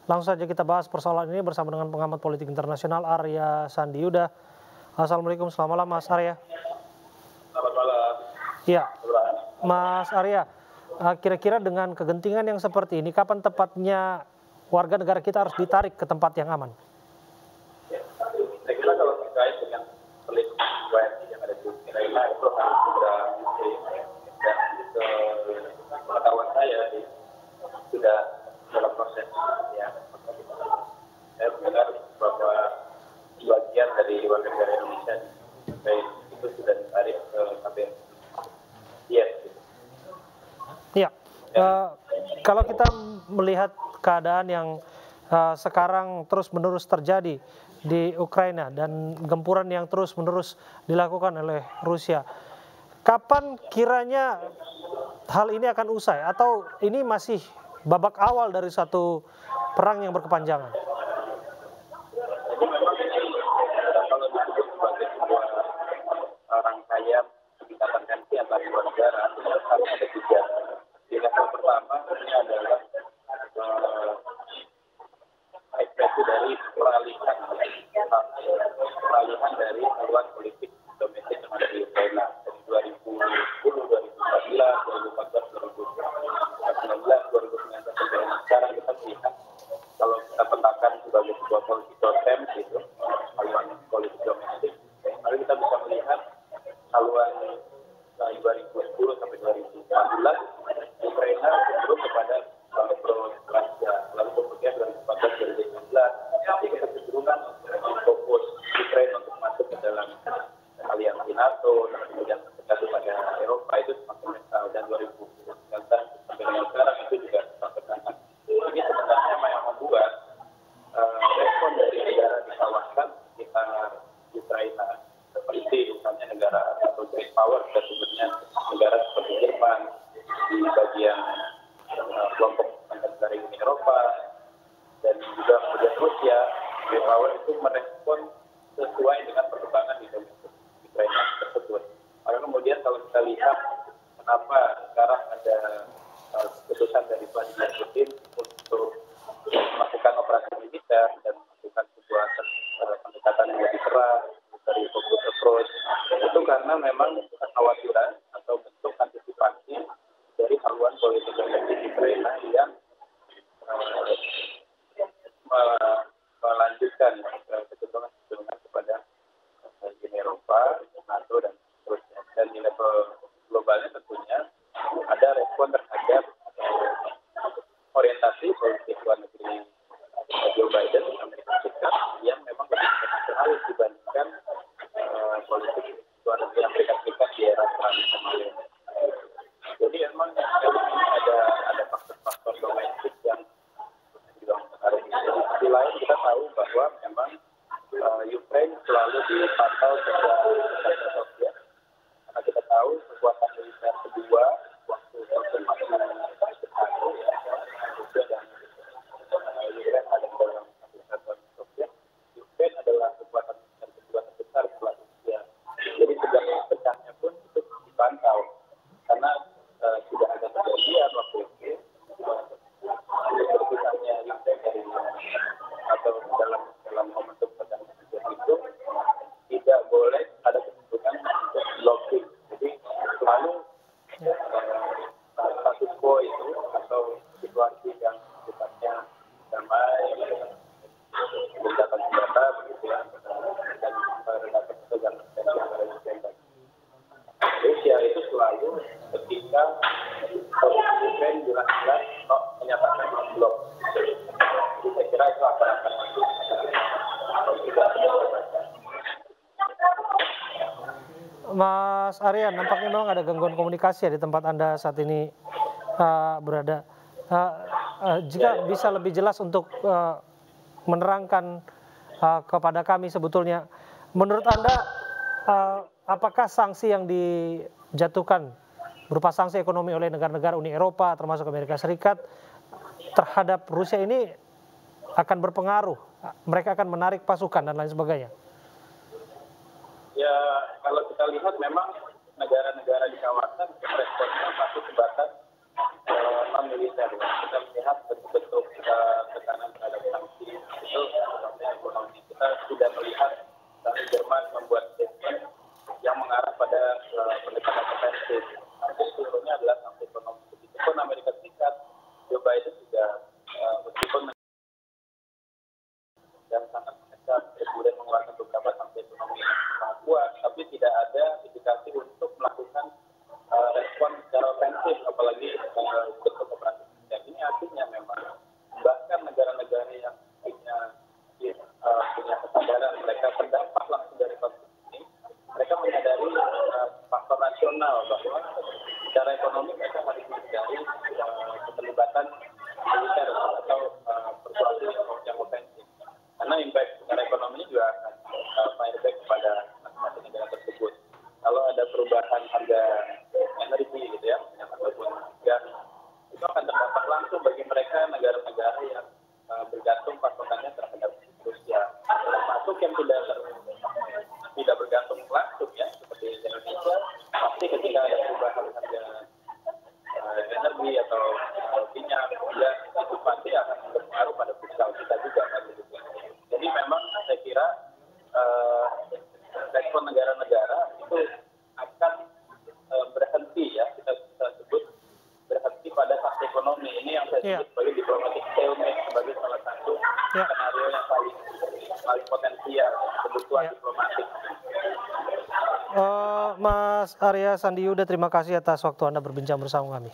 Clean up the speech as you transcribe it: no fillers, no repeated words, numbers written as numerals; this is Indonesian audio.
Langsung saja kita bahas persoalan ini bersama dengan pengamat politik internasional Arya Sandi Yuda. Assalamualaikum, selamat malam Mas Arya. Selamat malam. Ya, Mas Arya, kira-kira dengan kegentingan yang seperti ini, kapan tepatnya warga negara kita harus ditarik ke tempat yang aman? Saya kira kalau terkait dengan pelindungan WNI yang ada di Ukraina itu harus sudah dan pengetahuan saya sudah dalam proses ya. Saya mendengar bahwa sebagian dari warga negara Indonesia itu sudah ditarik ke KBRI. Yes. Ya, kalau kita melihat keadaan yang sekarang terus-menerus terjadi di Ukraina dan gempuran yang terus-menerus dilakukan oleh Rusia, kapan kiranya hal ini akan usai atau ini masih babak awal dari satu perang yang berkepanjangan? Jadi memang kalau disebut sebagai sebuah rangkaian tingkatan tensi antar dua negara, harus ada tiga. Di level pertama ini adalah ekspresi dari peralihan dari haluan politik domestik yang ada di Ukraina dari 2010, 2014, 2014, 2019, 2019 sampai sekarang kita melihat kalau kita petakan sebagai sebuah political terms itu haluan politik domestik, lalu kita bisa melihat haluan 2010 sampai 2014 Ukraina cenderung kepada pro-Rusia, lalu kemudian 2014-2019 kita kecenderungan fokus Ukraina untuk masuk ke dalam aliansi NATO dan kemudian dekat pada Eropa itu semakin mental, dan 2019 sampai dengan sekarang itu juga semakin sangat. Ini sebenarnya yang membuat respon dari negara di kawasan sekitar Ukraina seperti misalnya negara atau great power sebetulnya negara seperti Jerman di bagian kelompok negara Uni Eropa dan juga kemudian Rusia, great power itu merespon sesuai dengan perkembangan di Ukraina tersebut. Maka kemudian kalau kita lihat kenapa sekarang ada keputusan dari Vladimir Putin untuk melakukan operasi militer dan melakukan sebuah pendekatan yang lebih keras dari fokus approach, itu karena memang kekhawatiran atau bentuk antisipasi dari haluan politik domestik Ukraina yang melanjutkan kecenderungan kepada Uni Eropa, NATO dan seterusnya. Dan di level globalnya tentunya ada respon terhadap orientasi politik luar negeri Joe Biden Amerika Serikat yang memang lebih internasionalis dibandingkan politik luar negeri Amerika Serikat di era Trump kemarin. Jadi memang ini ada faktor-faktor domestik yang juga mempengaruhi. Di sisi lain kita tahu bahwa memang Ukraine selalu dipantau sejak Soviet, karena kita tahu kekuatan militer kedua waktu konfirmasi Rusia dan Ukraine ada dalam kekuatan Soviet. Ukraine adalah kekuatan militer kedua terbesar setelah Rusia. Jadi sejak pecahnya pun itu dipantau karena tidak ada perjanjian waktu itu berpisahnya Ukraine dari atau dalam momentum perjanjian itu tidak boleh ada kecenderungan untuk blocking. Jadi selalu status quo itu atau situasi yang sifatnya damai, gencatan senjata begitu ya, dan redaksi tegangan tensi antara Ukraine dan Rusia itu selalu ketika posisi Ukraine jelas-jelas menyatakan non-blok. Jadi saya kira itu akan Mas Arya, nampaknya memang ada gangguan komunikasi ya di tempat Anda saat ini berada. Jika bisa lebih jelas untuk menerangkan kepada kami sebetulnya, menurut Anda apakah sanksi yang dijatuhkan berupa sanksi ekonomi oleh negara-negara Uni Eropa termasuk Amerika Serikat terhadap Rusia ini akan berpengaruh? Mereka akan menarik pasukan dan lain sebagainya. Ya, kalau kita lihat memang negara-negara di kawasan responnya masih sebatas non-militer. Kita melihat bentuk-bentuk tekanan terhadap yang tidak bergantung langsung ya seperti Indonesia, pasti ketika ada perubahan harga energi atau minyak, ya itu pasti akan berpengaruh pada fiskal kita juga kan gitu. Jadi memang saya kira respon negara-negara itu akan berhenti ya, kita sebut berhenti pada fase ekonomi. Ini yang saya sebut sebagai diplomatic stalemate, sebagai salah satu skenario yang paling potensial kebutuhan diplomatik. Mas Arya Sandi Yuda, terima kasih atas waktu Anda berbincang bersama kami.